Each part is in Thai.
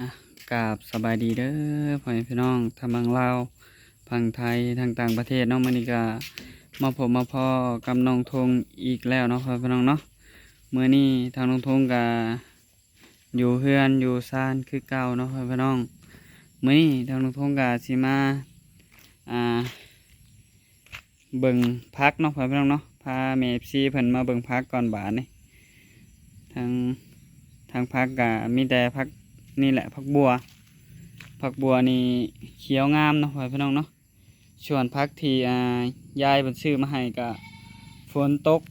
อ่ะกราบสบายดีเด้อพ่อแม่พี่น้องทางบางลาวพังไทยทางต่างประเทศเนาะมื้อนี้ก็มาพบมาพ่อกับน้องธงอีกแล้วเนาะพ่อแม่พี่น้องเนาะมื้อนี้ทางน้องธงก็อยู่เฮือนอยู่ซ่านคือเก่าเนาะพ่อแม่พี่น้องมื้อนี้ทางน้องธงก็สิมาอ่าเบิ่งพักเนาะพ่อแม่พี่น้องเนาะพาแม่ FC เพิ่นมาเบิ่งพักก่อนบาดนี่ทางพักก็มีแต่พักนี่แหละพักบัวนี่เขียวงามเนาะพี่น้องเนาะส่วนพักที่ยายบันซื้อมาให้ก็ฝนตก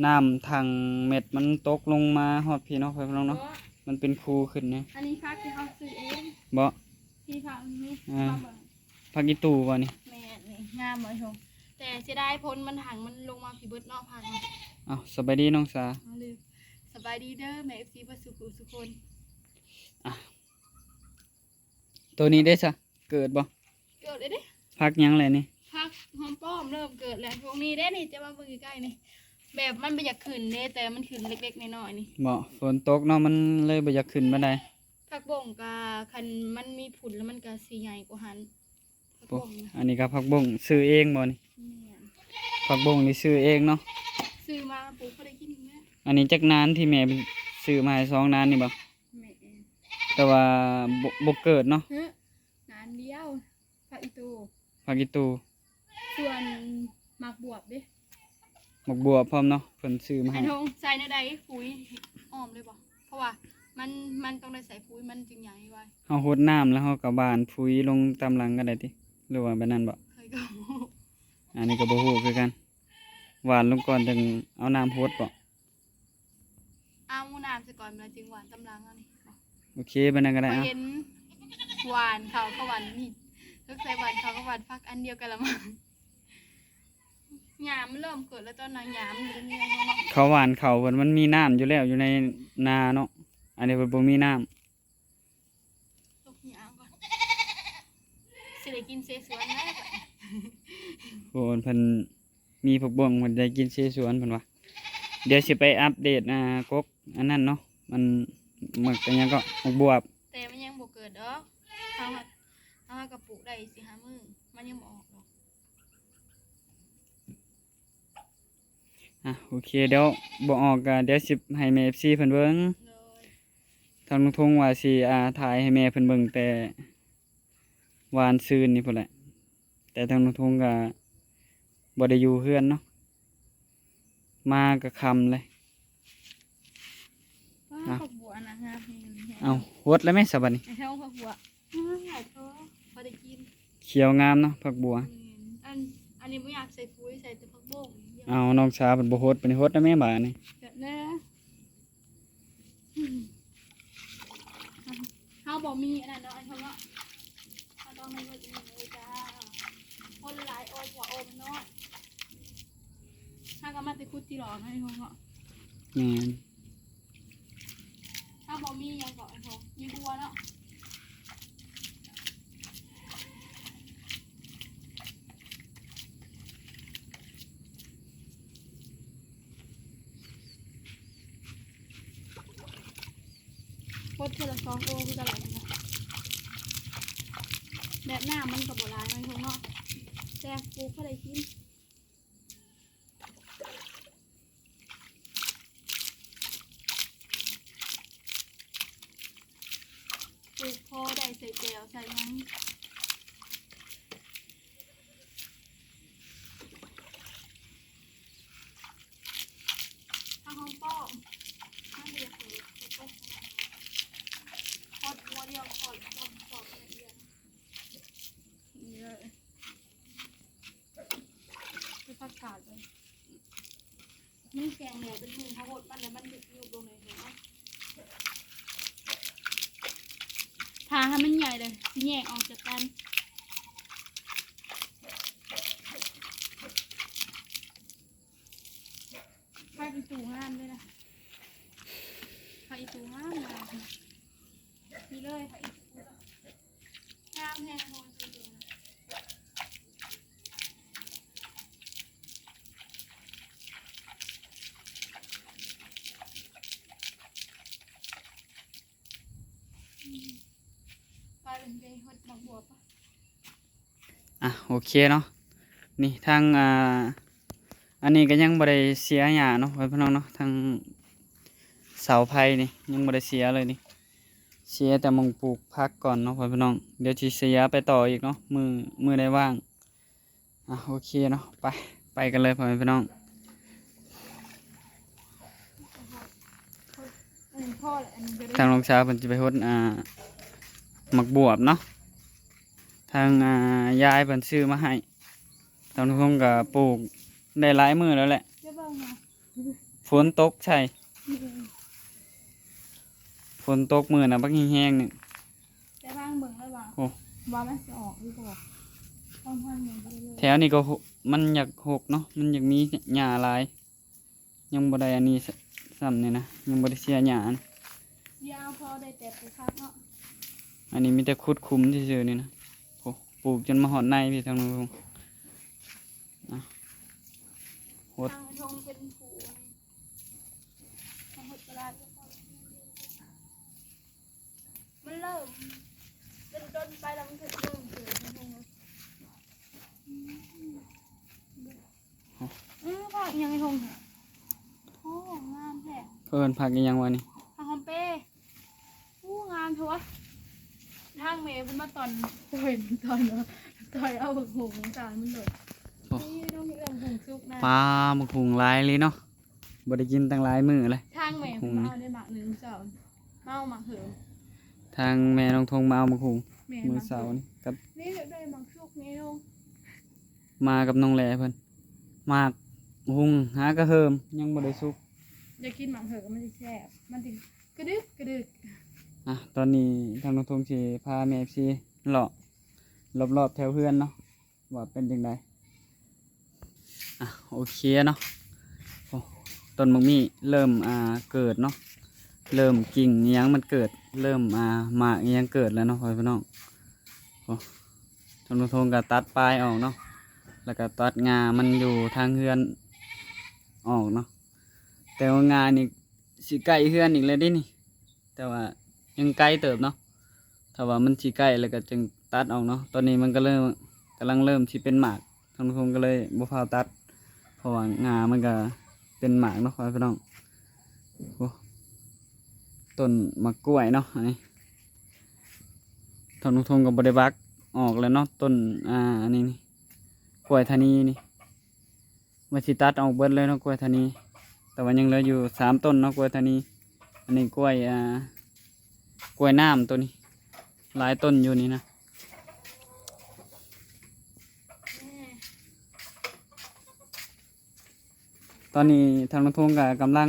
น้ำทางเม็ดมันตกลงมาฮอดพี่เนาะพี่น้องเนาะมันเป็นคูขึ้นเนี่ยอันนี้พักที่เขาซื้อเอง บ่ที่พักนี้พักอีตูบ่นี่แม่นี่งามเลยชมแต่เสียดายพ้นมันหังมันลงมาผีเบิดเนาะพังอ้าวสบายดีน้องสาลืมสบายดีเด้อแม่FCบ่สุขคนตัวนี้ได้ซะเกิดบ่เกิดเลยเด้พักยังแหละนี่พักหอมป้อมเริ่มเกิดแล้วพวกนี้ได้นี่จะมาเบิ่งใกล้ๆนี่แบบมันบ่อยากขึ้นเด้แต่มันขึ้นเล็กๆน้อยๆนี่บ่ฝนตกเนาะมันเลยบ่อยากขึ้นบ่ได้ผักบ่งก็คันมันมีผุนแล้วมันก็สิใหญ่กว่าหันผักบ่งอันนี้ก็ผักบ่งซื้อเองบ่นี่ผักบ่งนี่ซื้อเองเนาะซื้อมาปลูกบ่ได้กินแม่อันนี้จักนานที่แม่ซื้อมาให้2นานนี่บ่แต่ว่าบ่เกิดเนาะนานเดียวผักอีตูส่วนหมากบวบดิหมกบัวพร้อมเนาะเพิ่นซื้อมาให้ทงใส่ในใดปุ๋ยอ้อมเลยบ่เพราะว่ามันต้องได้ใส่ปุ๋ยมันจึงใหญ่ไว้เฮารดน้ำแล้วเฮาก็บานปุ๋ยลงตามหลังก็ได้ติหรือว่าแบบนั้นบ่เคยก็อันนี้ก็บ่ฮู้คือกันหวานลงก่อนจึงเอาน้ำรดบ่เอาน้ำซะก่อนแล้วจึงหวานตำลังอันนี้โอเคบัดนั้นก็ได้เห็นหวานเขาก็หวานนี่ก็ใส่หวานเขาก็หวานพักอันเดียวกันละมั้งหยามเริ่มเกิดแล้วตอนนั้นหยามอยู่นี่เนาะเขาหวานเขาเพิ่นมันมีน้ำอยู่แล้วอยู่ในนาเนาะอันนี้เพิ่นบ่มีน้ำตกหยามก่อนสิได้กินเสสวนได้บ่โหเพิ่นมีผักบ่งเพิ่นได้กินเสสวนเพิ่นว่าเดี๋ยวสิไปอัปเดตกกอันนั้นเนาะมันหมึกอันยังก็หมกบวบแต่มันยังบ่เกิดดอกเฮากระปุกได้4-5 มื้อมันยังบ่ออกดอกโอเคเดี๋ยวบ่ออกก็เดี๋ยวสิให้แม่ FC เพิ่นเบิ่งทางลุงทงว่าสิถ่ายให้แม่เพิ่นเบิ่งแต่วานซืนนี่พุ่นแหละแต่ทางลุงทงก็บ่ได้อยู่เฮือนเนาะมาก็ค่ำเลยผักบัวนะฮะเอาวดแล้วไหมสับนี่เฮาผักบัวหายท้อพอได้กินเขียวงามเนาะผักบัวอันนี้ไม่อยากใส่ปุ๋ยใส่แต่ผักบุ้งเอาน้องชาเป็นบ่โฮดเป็นโฮดได้ไหมบ่านี่แน่เฮาบอกมีอันนั้นเนาะอันเขาเนาะเขาต้องให้มันเลยจ้าคนหลายโอ้กว่าโอมเนาะถ้าก็มาติดคุดที่หลอกให้เขาเนาะถ้าบอกมียังก่อนเขามีบัวเนาะโคตรเทละ2 โลคือตลาดนะแบบหน้ามันกับโบราณมันคงเนาะแต่ปูเขาได้กินปูพอได้ใส่แก้วใส่ยังถ้าห้องป้อมถ้าเรียกเลยพอดหัวเดียวพอดละเอียดนี่เลยคือผักกาดเลยมันแกงเนี่ยเป็นมือเขาหดมันแล้วมันดึกอยู่ตรงไหนเห็นไหมทาให้มันใหญ่เลยแยกออกจากกันไข่อีตูงามเลยนะไข่อีตูงามนี่เลยไข่อีตูงามแห้งโหดจริง ไปหดหมกบวบปะ อ่ะโอเคเนาะนี่ทางอันนี้ก็ยังบ่ได้เสียหญ้าเนาะไว้พี่น้องเนาะทางเสาไผ่นี่ยังบ่ได้เสียเลยนี่เสียแต่หมองปลูกผักก่อนเนาะไว้พี่น้องเดี๋ยวสิเสียไปต่ออีกเนาะมือได้ว่างอ่ะโอเคเนาะไปกันเลยพ่อแม่พี่น้อง อันนี้พ่อแหละอันนี้จะได้ ทางลงเช้าเพิ่นจะไปฮดหมักบวบเนาะทางยายเพิ่นซื้อมาให้ทางทุกคนก็ปลูกได้หลายมื้อแล้วแหละ เจ้าบ้างนะ ฝนตกใช่ฝนตกมื้อน่ะบักแห้งๆนี่ เจ้าบ้างเบิ่งแล้วว่า โอ้ ว่ามันจะออกหรือเปล่าต้องพันหนึ่งไปเลย แถวนี้ก็มันอยากหกเนาะมันอยากมีหญ้าหลายยังบ่ได้อันนี้ซ้ำนี่นะยังบ่ได้เสียหญ้าอัน ยาวพอได้แต่ไปพักเนาะ อันนี้มีแต่คุดคุ้มซื่อๆนี่นะโอ้ปลูกจนมาหอดในพี่ทางนู้นอ่ะหด ทางทงเป็นผูทางหดตลาดมันเริ่มเป็นต้นไปแล้วมันถึงเริ่มเกิดทางทงผักยังไงทงโอ้งามแท้ เพิ่นผักอีหยังวะนี่ ทางหอมเป้งามทัวทางเมย์เป็นมาตอนเนาะตอนเอาหงจานมันเลยนี่ต้องมีเรื่องหงซุกนะ ปลาหมึกหุงหลายเลยเนาะบ่ได้กินตั้งหลายมื้อเลย ทางเมย์มาเอาได้หมากหนึ่งเสาเมาหมากเหือ ทางแม่น้องทงมาเอาหมึกหุง เมย์ มื้อเสาร์นี่กับ นี่เดี๋ยวได้หมากซุกนี่ลง มากับน้องแหล่เพิ่นมากหุงหากระเฮิมยังบ่ได้สุก อย่ากินหมากเหือมันจะแซ่บมันจะกระดึกกระดึก อ่ะตอนนี้ทางน้องทงสิพาแม่ FC เลาะรอบๆแถวเพื่อนเนาะว่าเป็นจังไดอ่ะโอเคเนาะโอ้ต้นมะมี่เริ่มเกิดเนาะเริ่มกิ่งอิหยังมันเกิดเริ่มหมากอิหยังเกิดแล้วเนาะพ่อพี่น้องโอ้ทางน้องทงก็ตัดปลายออกเนาะแล้วก็ตัดงามันอยู่ทางเฮือนออกเนาะแต่ว่างานี่สิใกล้เฮือนอีกแล้วเดินี่แต่ว่ายังไกลเติบเนาะถ้าว่ามันสิใกล้แล้วก็จึงตัดออกเนาะตอนนี้มันก็กำลังเริ่มสิเป็นหมากทางน้องทงก็เลยบ่พาตัดเพราะว่างามันก็เป็นหมากเนาะพ่อพี่น้องโอ้ต้นมะกล้วยเนาะอันนี้ทางน้องทงก็บ่ได้บักออกแล้วเนาะต้นอันนี้นี่กล้วยธานีนี่มาสิตัดออกเบิดเลยเนาะกล้วยธานีแต่ว่ายังเหลืออยู่3ต้นเนาะกล้วยธานีอันนี้กล้วยกล้วยน้ำตัวนี้หลายต้นอยู่นี่นะตอนนี้ทางน้องทงก็กำลัง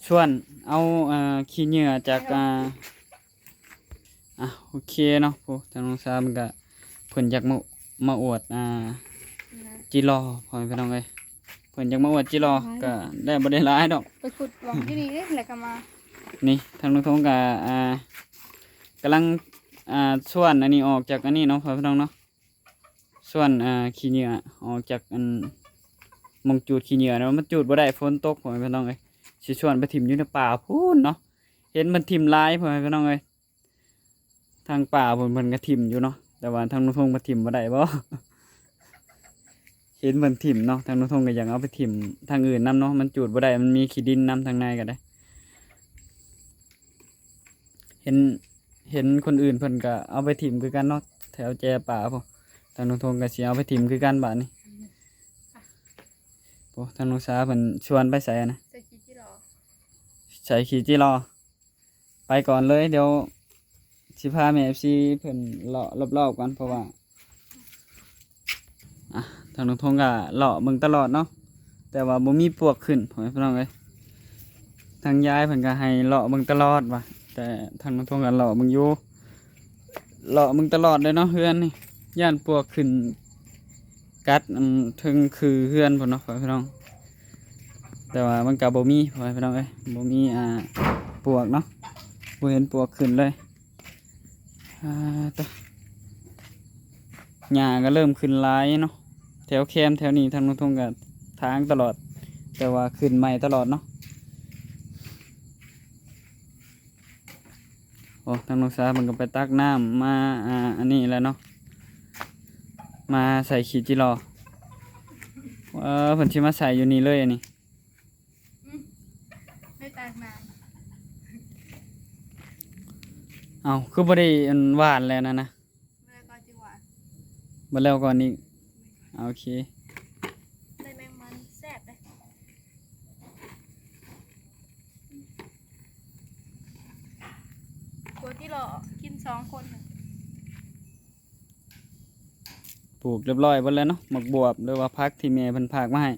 ชวนเอาขี้เหงื่อจากโอเคเนาะผู้ทางน้องสาวมันก็เพิ่นอยากมาอวดจิรอพ่อแม่พี่น้องเอ้ยเพิ่นอยากมาอวดจิรอก็ได้บ่ได้หลายดอก ไปขุดหวังที่นี่นี่แหละก็มา นี่ทางน้องทงก็กำลังชวนอันนี้ออกจากอันนี้เนาะพ่อพี่น้องเนาะชวนขี้เหงื่อออกจากอันหมองจูดขี้เหงื่อเนาะมันจูดบ่ได้ฝนตกพ่อแม่พี่น้องเอ้ยสิชวนไปถิ่มอยู่ในป่าพูนเนาะเห็นมันถิ่มหลายพ่อแม่พี่น้องเอ้ยทางป่าเพิ่นก็ถิ่มอยู่เนาะแต่ว่าทางน้องทงมาถิ่มบ่ได้บ่ เห็นมันถิ่มเนาะทางน้องทงก็อยากเอาไปถิ่มทางอื่นนํเนาะมันจูดบ่ได้มันมีขี้ดินนํทางในก็ได้ เห็นคนอื่นเพิ่นก็เอาไปถิ่มคือกันเนาะแถวแจป่าพอทางน้องทงก็สิเอาไปถิ่มคือกันบาดนี้พอทางน้องสาเพิ่นชวนไปใส่นะ ใส่ขี้ที่รอ ใส่ขี่จิรอไปก่อนเลยเดี๋ยวสิพาแม่ FC เพิ่นเลาะรอบๆกันเพราะว่าทางน้องทงก็เลาะเบิ่งตลอดเนาะแต่ว่าบ่มีปวกขึ้นพ่อแม่พี่น้องเอ้ยทางยายเพิ่นก็ให้เลาะเบิ่งตลอดว่ะแต่ทางน้องทงก็เลาะเบิ่งอยู่เลาะเบิ่งตลอดเลยเนาะเฮือนนี่ย่านปวกขึ้นกัดถึงคือเฮือนพุ่นเนาะพ่อแม่พี่น้องแต่ว่ามันก็บ่มีพ่อแม่พี่น้องเอ้ยบ่มีปวกเนาะบ่เห็นปวกขึ้นเลยตัวหญ้าก็เริ่มขึ้นหลายเนาะแถวแคมแถวนี้ทางน้องทงก็ทางตลอดแต่ว่าขึ้นใหม่ตลอดเนาะโอ้ ทางน้องสาวมันก็ไปตักน้ำมาอันนี้แล้วเนาะมาใส่ขีดจิรอเพิ่นสิมาใส่อยู่นี่เลยอันนี้ ไม่แตกนาน เอาคือบ่ได้อันหวานแล้วนะ ไม่ได้ก็จิหวาน บ่แล้วก่อนนี้โอเค ได้แมงมันแซ่บเลยตัวที่หล่อกิน2 คนน่ะ ปลูกเรียบร้อยเบิดแล้วเนาะหมักบวบหรือว่าพักที่แม่เพิ่นพากมาให้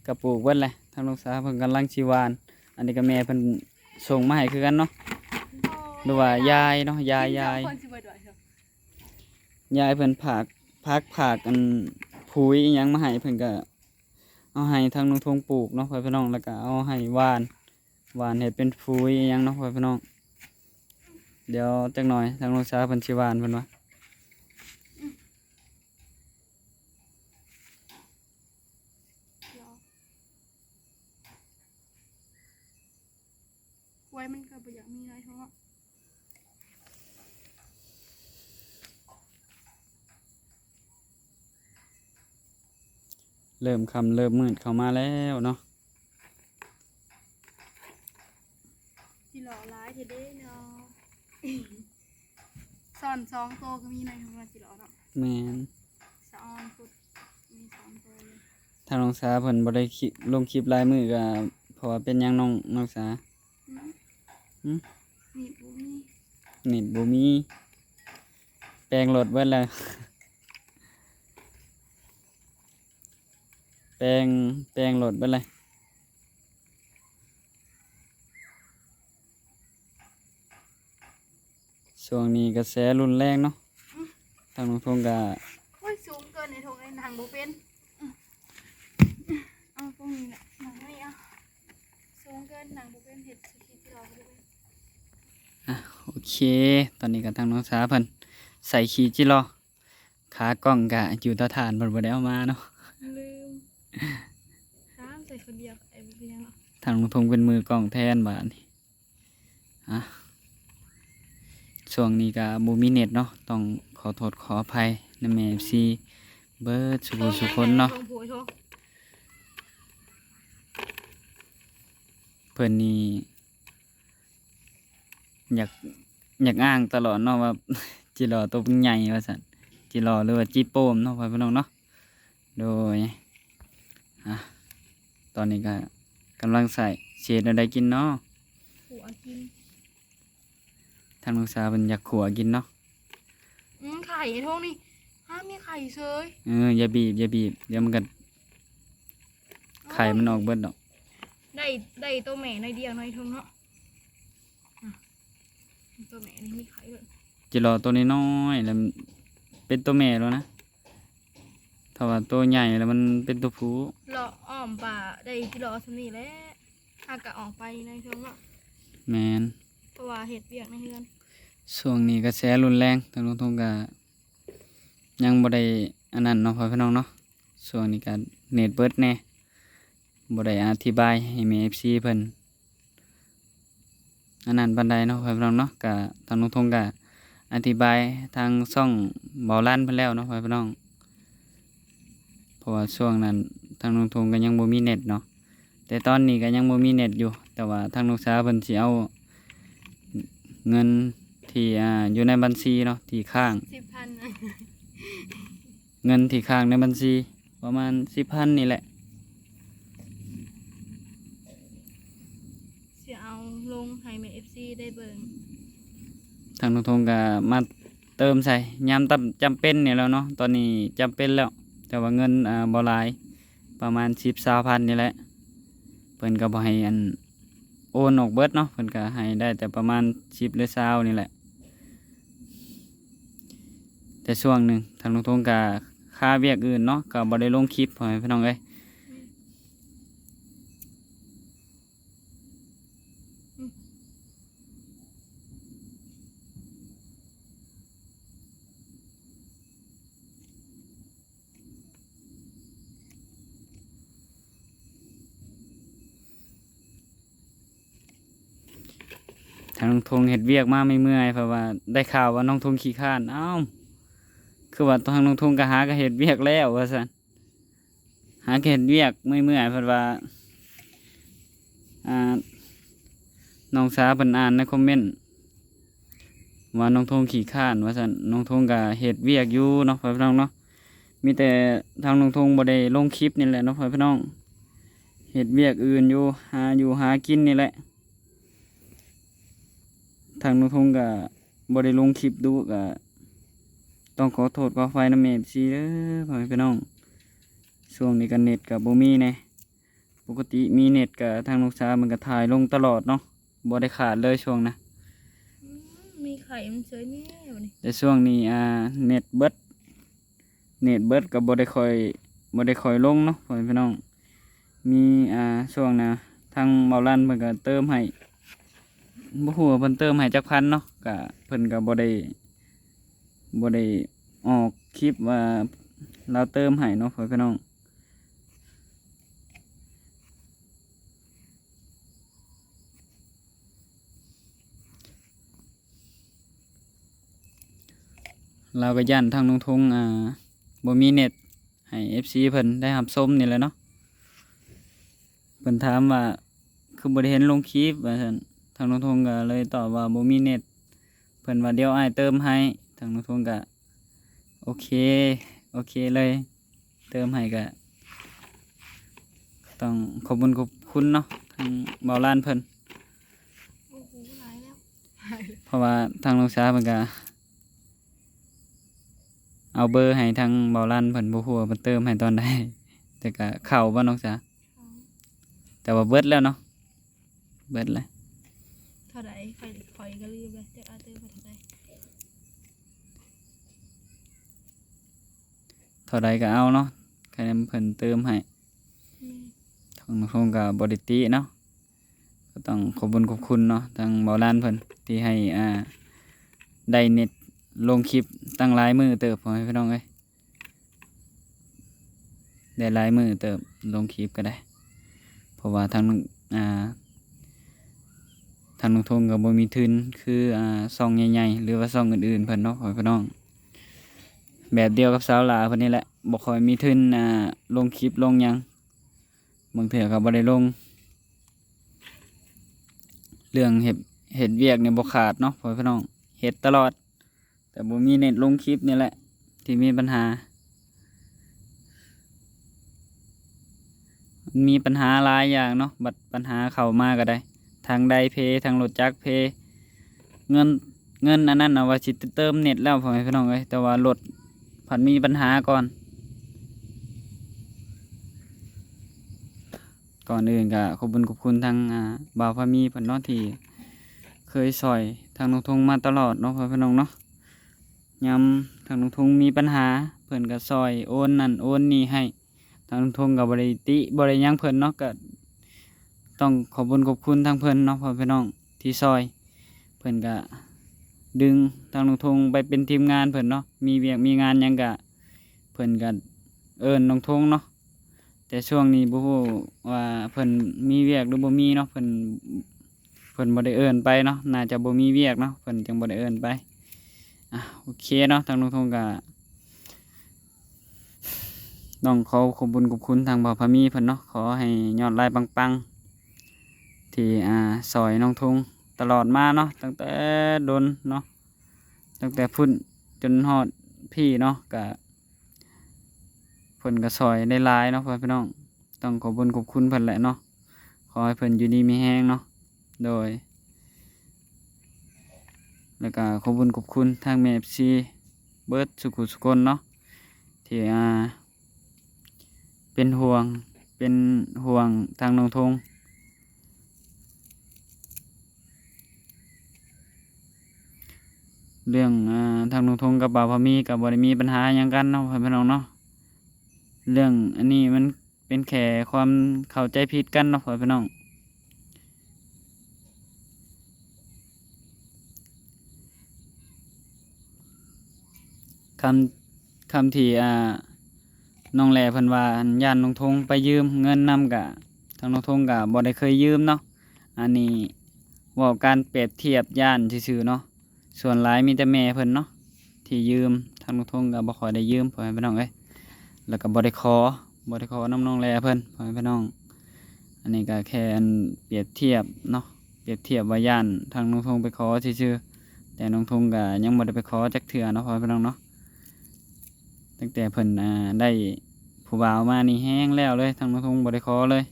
ก็ปลูกเบิดแหละทางลูกสาวเพิ่นกำลังสิหวาน อันนี้ก็แม่เพิ่นส่งมาให้คือกันเนาะหรือว่ายายเนาะยาย กิน2 คนสิเบิดด้วยเถอะ ยายเพิ่นผากอันปุ๋ยอิหยังมาให้เพิ่นก็เอาให้ทางน้องทงปลูกเนาะพ่อพี่น้องแล้วก็เอาให้หวานเฮ็ดเป็นปุ๋ยอิหยังเนาะพ่อพี่น้องเดี๋ยวจักหน่อยทางลูกสาวเพิ่นสิหวานเพิ่นว่า เดี๋ยวไว้มันก็บ่อยากมีอะไรทั้งนั้น เริ่มค่ำเริ่มมืดเข้ามาแล้วเนาะ ที่หล่อร้ายเทเด้เนาะ ซ่อน2 ตัวก็มีในทั้งนั้นที่หล่อเนาะ แม่น สะออนพุดมี2 ตัวเลย ทางน้องสาเพิ่นบ่ได้ลงคลิปลายมือก็เพราะว่าเป็นหยังน้องสา อืมนี่บุมี เน็ตบ่มีแปลงรถเบิดแล้ว แปลงรถเบิดเลยช่วงนี้กระแสรุนแรงเนาะทางน้องทงก็ โอ้ยสูงเกินในทงไอ้หนังบ่เป็นเอาพวกนี้แหละหนังนี่อ่ะสูงเกินหนังบ่เป็นเห็ดสกีที่หล่อบ่เป็น โอเค ตอนนี้ก็ทางน้องสาเพิ่นใส่ขีจิรอขากล้องก็อยู่เตาถ่านเพิ่นบ่ได้เอามาเนาะ ลืมน้ำใส่คนเดียวไอ้บ่เป็นหยังหรอก ทางน้องทงเป็นมือกล้องแทนบาดนี้ช่วงนี้ก็บ่มีเน็ตเนาะต้องขอโทษขออภัยนำแม่ FC เบิดสุคนเนาะ ทงผัวทง เพิ่นนี่อยากอ้างตลอดเนาะว่า จิรอตัวเป็นใหญ่ว่าซั่นจิรอหรือว่าจิโป้มเนาะพ่อพี่น้องเนาะโดยตอนนี้ก็กำลังใส่เศษอะไรกินเนาะ ผัวกิน ทางลูกสาวเพิ่นอยากขัวกินเนาะ ไข่ไอ้ทงนี่ห้ามมีไข่เซย อย่าบีบเดี๋ยวมันก็ไข่มันออกเบิดดอก ได้ตัวแม่ในอยเดียวในอยทงเนาะอ่ะตัวแม่นี่มีไข่เลย จิรอตัวน้อยๆแล้วมันเป็นตัวแม่แล้วนะถ้าว่าตัวใหญ่แล้วมันเป็นตัวผู้ รออ้อมป่าได้ที่รอสนี่แหละอากะออกไปในทงเนาะ แม่น เพราะว่าเห็ดเวียกในเฮือน ช่วงนี้กระแสรุนแรงทางลงทงก็ยังบ่ได้อันนั้นเนาะพ่อพี่น้องเนาะช่วงนี้ก็เน็ตเบิดแน่บ่ได้อธิบายให้แม่ FC เพิ่นอันนั้นปานใดเนาะพ่อพี่น้องเนาะก็ทางลงทงก็อธิบายทางช่องเบาลั่นเพิ่นแล้วเนาะพ่อพี่น้องเพราะว่าช่วงนั้นทางลงทงก็ยังบ่มีเน็ตเนาะแต่ตอนนี้ก็ยังบ่มีเน็ตอยู่แต่ว่าทางลูกสาวเพิ่นสิเอาเงินที่อยู่ในบัญชีเนาะที่ค้าง 10,000นะ เงินที่ค้างในบัญชีประมาณ 10,000 นี่แหละ เสียเอาลงให้แม่ FC ได้เบิ่ง ทางลงทงก็มาเติมใส่ยามจำเป็นนี่แล้วเนาะตอนนี้จำเป็นแล้ว แต่ว่าเงินบ่หลายประมาณ 10-20,000 นี่แหละเพิ่นก็บ่ให้อันโอนออกเบิดเนาะเพิ่นก็ให้ได้แต่ประมาณ10หรือ20นี่แหละแต่ช่วงหนึ่งทางลงทงก็ค่าเวียกอื่นเนาะก็บ่ได้ลงคลิปพ่อแม่พี่น้องเอ้ยท างน้องทงเฮ็ดเวียกมาไม่เมื่อยเพราะว่าได้ข่าวว่าน้องทงขี้ข้านเอ้าคือว่าทางน้องทงก็หาก็เฮ็ดเวียกแล้วว่าซั่นหาก็เฮ็ดเวียกไม่เมื่อยเพราะว่าอ่าน้องสาวเพิ่นอ่านในคอมเมนต์ว่าน้องทงขี้ข้านว่าซั่นน้องทงก็เฮ็ดเวียกอยู่เนาะพ่อพี่น้องเนาะมีแต่ทางน้องทงบ่ได้ลงคลิปนี่แหละเนาะพ่อพี่น้องเฮ็ดเวียกอื่นอยู่หากินนี่แหละทางน้องทงก็บ่ได้ลงคลิปดูก็ต้องขอโทษขออภัยนำแม่ซีเด้อพ่อพี่น้องช่วงนี้ก็เน็ตก็บ่มีแน่ปกติมีเน็ตก็ทางน้องสาวมันก็ถ่ายลงตลอดเนาะบ่ได้ขาดเลยช่วงนะ มีไข่มันเฉยแน่วันนี้ แต่ช่วงนี้เน็ตเบิดก็บ่ได้ค่อยลงเนาะพ่อพี่น้องมีช่วงนะทางเบาลั่นเพิ่นก็เติมให้บ่ฮู้ว่าเพิ่นเติมให้จักพันเนาะก็เพิ่นก็บ่ได้ออกคลิปว่าเราเติมให้เนาะพ่อพี่น้องเราก็ย่านทางน้องทงบ่มีเน็ตให้ FC เพิ่นได้รับชมนี่แหละเนาะเพิ่นถามว่าคือบ่ได้เห็นลงคลิปว่าซั่นทางน้องทงก็เลยตอบว่าบ่มีเน็ตเพิ่นว่าเดี๋ยวอ้ายเติมให้ทางน้องทงก็โอเคเลยเติมให้ก็ต้องขอบคุณเนาะทางเบาล้านเพิ่น โอ้โหหลายแล้ว เพราะว่าทางน้องสาวเพิ่นก็เอาเบอร์ให้ทางเบาลั่นเพิ่นบ่ฮู้ว่าเพิ่นเติมให้ตอนใด แต่ก็เข้าบ่น้องสาแต่ว่าเบิดแล้วเนาะเบิดแล้ว เท่าไหร่ไข่ก็ลืมเลยจะเอาเติมไปเท่าไหร่ เท่าใดก็เอาเนาะแค่นั้นเพิ่นเติมให้ทางน้องทงก็บ่ได้ติเนาะก็ต้องขอบคุณเนาะทางเบาลั่นเพิ่นที่ให้ได้เน็ตลงคลิปตั้งหลายมื้อเติบพ่อแม่พี่น้องเอ้ยได้หลายมื้อเติบลงคลิปก็ได้เพราะว่าทางน้องทงก็บ่มีทุนคือช่องใหญ่ๆหรือว่าช่องอื่นๆเพิ่นเนาะพ่อแม่พี่น้องแบบเดียวกับสาวหลาเพิ่นนี่แหละบ่ค่อยมีทุนลงคลิปลงหยังบางเทื่อก็บ่ได้ลงเรื่องเฮ็ดเวียกเนี่ยบ่ขาดเนาะพ่อแม่พี่น้องเฮ็ดตลอดแต่บ่มีเน็ตลงคลิปนี่แหละที่มีปัญหามีปัญหาหลายอย่างเนาะบัดปัญหาเข้ามาก็ได้ทางใดเพทางรถจักรเพเงินอันนั้นเอาว่าสิเติมเน็ตแล้วพ่อแม่พี่น้องเอ้ยแต่ว่ารถผันมีปัญหาก่อนอื่นก็ขอบคุณทางบ่าวพามีเพิ่นเนาะที่เคยซอยทางน้องทงมาตลอดเนาะพ่อพี่น้องเนาะยามทางน้องทงมีปัญหาเพิ่นก็ซอยโอนนั่นโอนนี่ให้ทางน้องทงก็บ่ได้ติบ่ได้หยังเพิ่นเนาะก็ต้องขอบคุณทางเพิ่นเนาะพ่อพี่น้องที่ซอยเพิ่นก็ดึงทางน้องทงไปเป็นทีมงานเพิ่นเนาะมีเวียกมีงานหยังก็เพิ่นก็เอิ้นน้องทงเนาะแต่ช่วงนี้บ่ฮู้ว่าเพิ่นมีเวียกหรือบ่มีเนาะเพิ่นบ่ได้เอิ้นไปเนาะน่าจะบ่มีเวียกเนาะเพิ่นจังบ่ได้เอิ้นไปโอเคเนาะทางน้องทงก็ต้องขอบคุณทางบ่าวพามีเพิ่นเนาะขอให้ยอดไลค์ปังๆที่ซอยน้องทงตลอดมาเนาะตั้งแต่โดนเนาะตั้งแต่พุ่นจนฮอดพี่เนาะก็เพิ่นก็ซอยได้หลายเนาะพี่น้องต้องขอบคุณเพิ่นแหละเนาะขอให้เพิ่นอยู่ดีมีแฮงเนาะโดยแล้วก็ขอบคุณทางแม่ FC เบิดสุขุสุคนเนาะที่เป็นห่วงทางน้องทงเรื่องทางน้องทงกับบ่าวพามีกับบ่ได้มีปัญหาหยังกันเนาะพี่น้องเนาะเรื่องอันนี้มันเป็นแค่ความเข้าใจผิดกันเนาะพี่น้องคำที่น้องแหล่เพิ่นว่าย่านน้องทงไปยืมเงินนำกะทางน้องทงกะบ่ได้เคยยืมเนาะอันนี้ เว้าการเปรียบเทียบย่านซื่อๆเนาะส่วนหลายมีแต่แม่เพิ่นเนาะที่ยืมทางน้องทงก็บ่ค่อยได้ยืมพ่อแม่พี่น้องเอ้ยแล้วก็บ่ได้ขอน้ำน้องแลเพิ่นพ่อแม่พี่น้องอันนี้ก็แค่อันเปรียบเทียบเนาะเปรียบเทียบว่าย่านทางน้องทงไปขอซื่อๆแต่น้องทงก็ยังบ่ได้ไปขอจักเทื่อเนาะพ่อแม่พี่น้องเนาะตั้งแต่เพิ่นได้ผู้บ่าวมานี่แห้งแล้วเลยทางน้องทงบ่ได้ขอเลย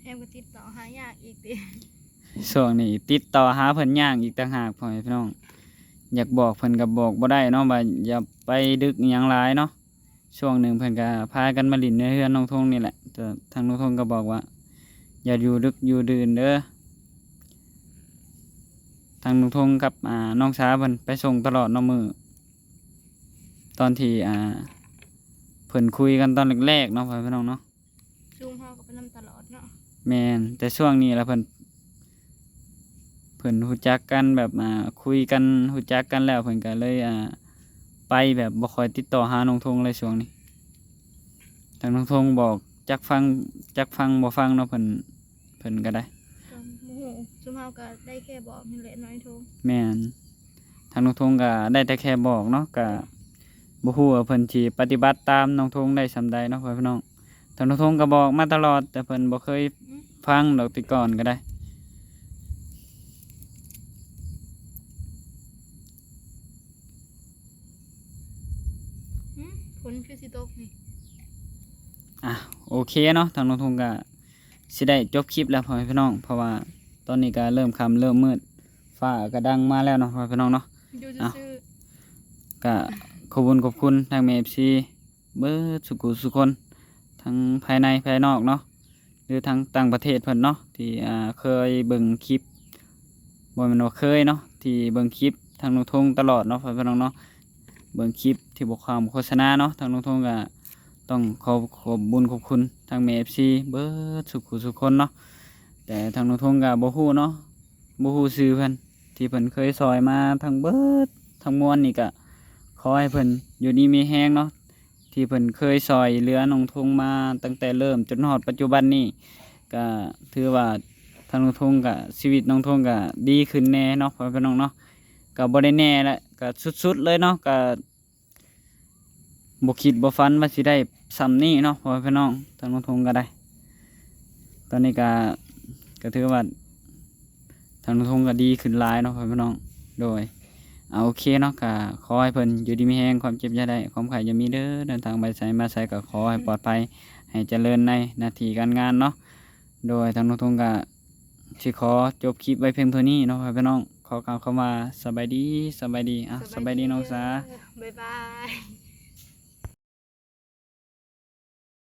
แถมก็ติดต่อหายากอีกติ ช่วงนี้ติดต่อหาเพิ่นย่างอีกต่างหากพ่อแม่พี่น้องอยากบอกเพิ่นก็บอกบ่ได้เนาะว่าอย่าไปดึกอิหยังหลายเนาะช่วงหนึ่งเพิ่นก็พากันมาลิ้นในเรือนน้องทงนี่แหละแต่ทางน้องทงก็บอกว่าอย่าอยู่ดึกอยู่ดื่นเด้อทางน้องทงกับน้องสาวเพิ่นไปส่งตลอดเนาะมื้อตอนที่เพิ่นคุยกันตอนแรกๆเนาะพ่อแม่พี่น้องเนาะ ซูมเฮาก็ไปนำตลอดเนาะ แม่นแต่ช่วงนี้แล้วเพิ่นรู้จักกันแบบคุยกันรู้จักกันแล้วเพิ่นก็เลยไปแบบบ่ค่อยติดต่อหาน้องทงเลยช่วงนี้ทางน้องทงบอกจักฟังบ่ฟังเนาะเพิ่นก็ได้ ก็โมโหซูมเฮาก็ได้แค่บอกนี่แหละน้อยโทง แม่นทางน้องทงก็ได้แต่แค่บอกเนาะก็บ่ฮู้ว่าเพิ่นสิปฏิบัติตามน้องทงได้ส่ำใดเนาะพ่อพี่น้องทางน้องทงก็บอกมาตลอดแต่เพิ่นบ่เคยฟังดอกแติก่อนก็ได้ ฝนคือสิตกนี่ โอเคเนาะทางน้องทงก็สิได้จบคลิปแล้วพ่อแม่พี่น้องเพราะว่าตอนนี้ก็เริ่มค่ำเริ่มมืดฟ้าก็ดังมาแล้วเนาะพ่อแม่พี่น้องเนาะ อยู่ซื่อ ก็ขอบคุณทางแม่ FC เบิดสุขุสุคนทั้งภายในภายนอกเนาะหรือทั้งต่างประเทศเพิ่นเนาะที่เคยเบิ่งคลิปบ่แม่นว่าเคยเนาะที่เบิ่งคลิปทางน้องทงตลอดเนาะพ่อแม่พี่น้องเนาะเบิ่งคลิปที่บ่ความโฆษณาเนาะทางน้องทงก็ต้องขอบบุญขอบคุณทางแม่ FC เบิดสุขุสุคนเนาะแต่ทางน้องทงก็บ่ฮู้เนาะบ่ฮู้ชื่อเพิ่นที่เพิ่นเคยซอยมาทั้งเบิดทั้งมวลนี่ก็ขอให้เพิ่นอยู่ดีมีแฮงเนาะที่เพิ่นเคยซอยเหลือน้องทงมาตั้งแต่เริ่มจนฮอดปัจจุบันนี้ก็ถือว่าทางน้องทงก็ชีวิตน้องทงก็ดีขึ้นแน่เนาะพ่อพี่น้องเนาะก็บ่ได้แน่แหละก็สุดๆเลยเนาะก็บ่คิดบ่ฝันว่าสิได้ส่ำนี้เนาะพ่อพี่น้องทางน้องทงก็ได้ ตอนนี้ก็ถือว่าทางน้องทงก็ดีขึ้นหลายเนาะพ่อพี่น้องโดยโอเคเนาะก็ขอให้เพิ่นอยู่ดีมีแรงความเจ็บอย่าได้ความไข้อย่ามีเด้อเดินทางไปไสมาไสก็ขอให้ปลอดภัยให้เจริญในหน้าที่การงานเนาะโดยทางน้องทงก็สิขอจบคลิปไว้เพียงเท่านี้เนาะพ่อพี่น้องขอกล่าวคำว่าสบายดีสบายดีสบายดีน้องสา บ๊ายบาย